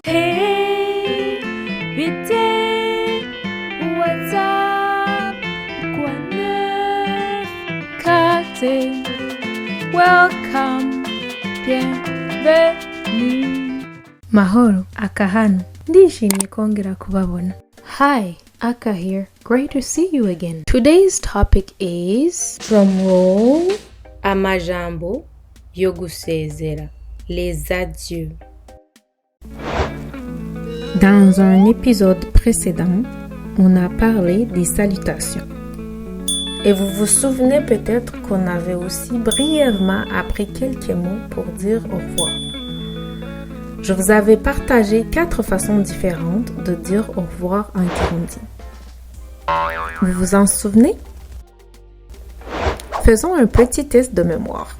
Hey, vite, what's up? Quoi neuf? Kate, welcome, bienvenue. Mahoro, akahano, ndishimye kongera kubabona. Hi, Aka here. Great to see you again. Today's topic is drumroll, amajambo yo gusezera, les adieux. Dans un épisode précédent, on a parlé des salutations. Et vous vous souvenez peut-être qu'on avait aussi brièvement appris quelques mots pour dire au revoir. Je vous avais partagé 4 façons différentes de dire au revoir en Kirundi. Vous vous en souvenez? Faisons un petit test de mémoire.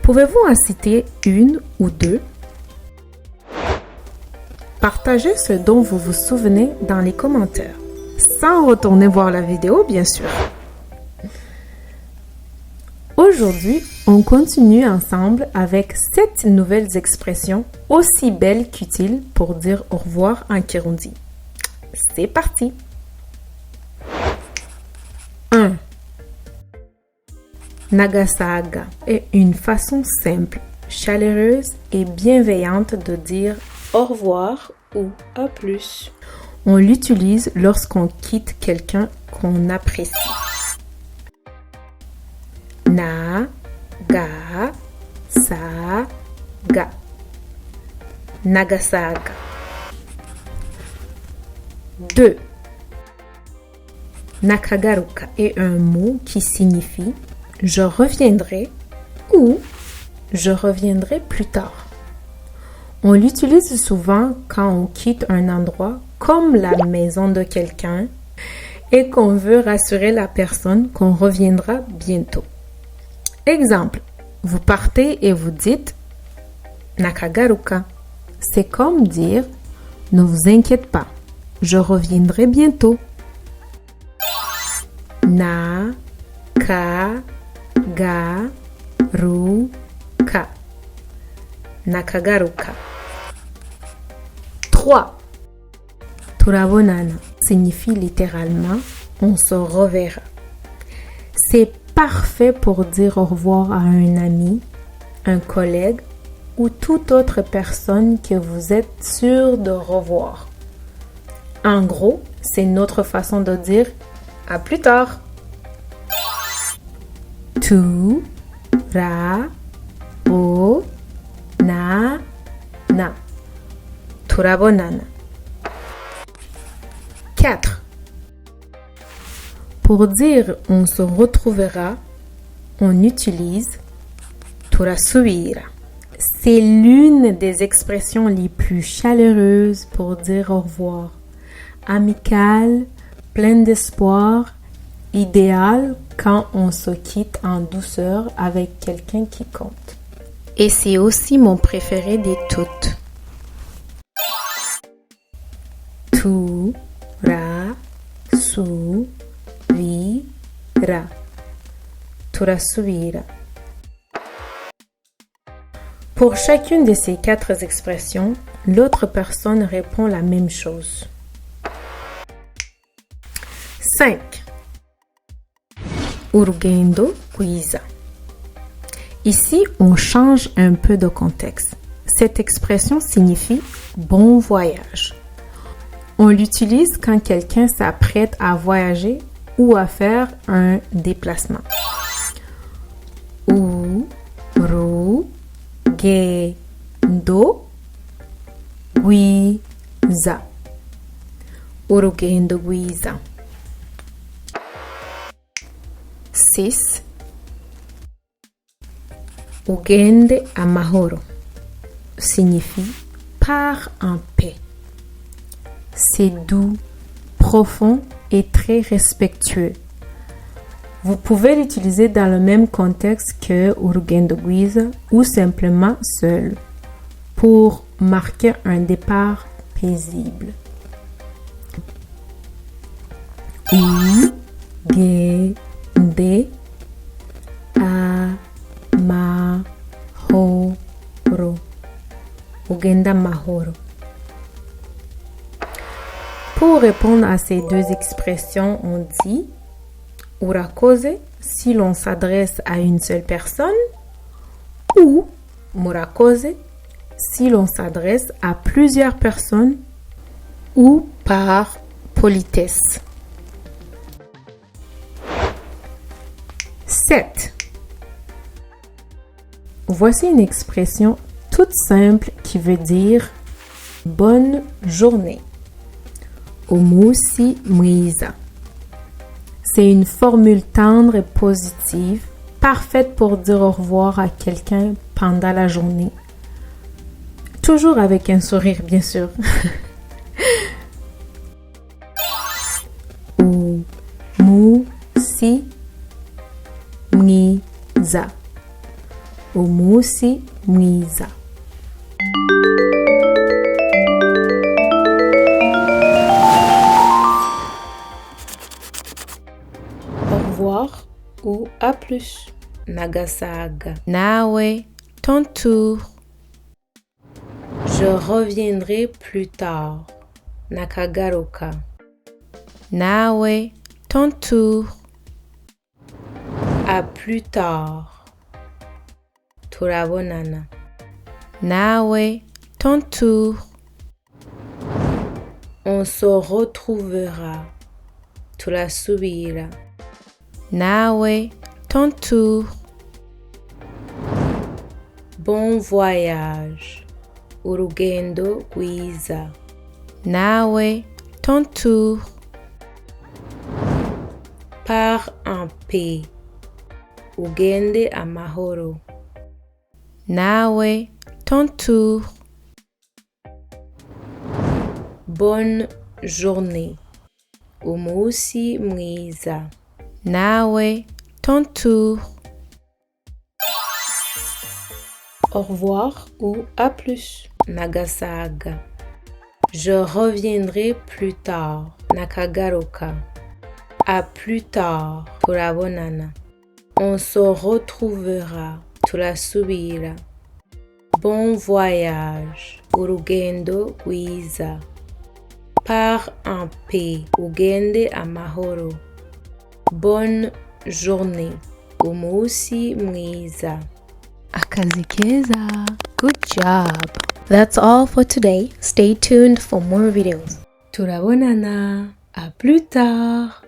Pouvez-vous en citer une ou deux? Partagez ce dont vous vous souvenez dans les commentaires, sans retourner voir la vidéo, bien sûr. Aujourd'hui, on continue ensemble avec 7 nouvelles expressions aussi belles qu'utiles pour dire au revoir en Kirundi. C'est parti! 1. Nagasaga est une façon simple, chaleureuse et bienveillante de dire au revoir ou à plus. On l'utilise lorsqu'on quitte quelqu'un qu'on apprécie. Na, ga, sa, ga. Nagasaga. 2. Nakagaruka est un mot qui signifie je reviendrai ou je reviendrai plus tard. On l'utilise souvent quand on quitte un endroit comme la maison de quelqu'un et qu'on veut rassurer la personne qu'on reviendra bientôt. Exemple, vous partez et vous dites Nakagaruka. C'est comme dire ne vous inquiétez pas, je reviendrai bientôt. Na, ka, ga, ru, ka. Nakagaruka. 3. Turabonana signifie littéralement on se reverra. C'est parfait pour dire au revoir à un ami, un collègue ou toute autre personne que vous êtes sûr de revoir. En gros, c'est notre façon de dire à plus tard. Tu, ra, o, na, na. Turabonana. 4. Pour dire on se retrouvera, on utilise turasubira. C'est l'une des expressions les plus chaleureuses pour dire au revoir. Amicale, pleine d'espoir, idéal quand on se quitte en douceur avec quelqu'un qui compte. Et c'est aussi mon préféré des toutes. Tu, ra, su, vi, ra. Turasubira. Pour chacune de ces 4 expressions, l'autre personne répond la même chose. 5. Urugendo rwiza. Ici, on change un peu de contexte. Cette expression signifie bon voyage. On l'utilise quand quelqu'un s'apprête à voyager ou à faire un déplacement. Urugendo rwiza. Urugendo rwiza. 6. Ugende amahoro signifie pars en paix. C'est doux, profond et très respectueux. Vous pouvez l'utiliser dans le même contexte que urugendo rwiza ou simplement seul pour marquer un départ paisible. Ugende amahoro. ugenda amahoro. Pour répondre à ces deux expressions, on dit urakoze si l'on s'adresse à une seule personne ou murakoze si l'on s'adresse à plusieurs personnes ou par politesse. 7. Voici une expression toute simple qui veut dire bonne journée. Umunsi mwiza. C'est une formule tendre et positive, parfaite pour dire au revoir à quelqu'un pendant la journée. Toujours avec un sourire, bien sûr. Umunsi mwiza. Umunsi mwiza. Au revoir ou à plus. Nagasaga. Nawe, ton tour. Je reviendrai plus tard. Nakagaruka. Nawe, ton tour. À plus tard. Turabonana. Nawe, ton tour. On se retrouvera. Turasubira. Nawe, ton tour. Bon voyage. Urugendo rwiza. Nawe, ton tour. Pars en paix. Ugende amahoro. Nawe, ton tour. Bonne journée. Umunsi mwiza. Nawe, ton tour. Au revoir ou à plus. Nagasaga. Je reviendrai plus tard. Nakagaruka. À plus tard. Turabonana. On se retrouvera. Turasubira. Bon voyage. Urugendo rwiza. Pars en paix. Ugende amahoro. Bonne journée. Umunsi mwiza. Akazi keza. Good job. That's all for today. Stay tuned for more videos. Turabonana. À plus tard.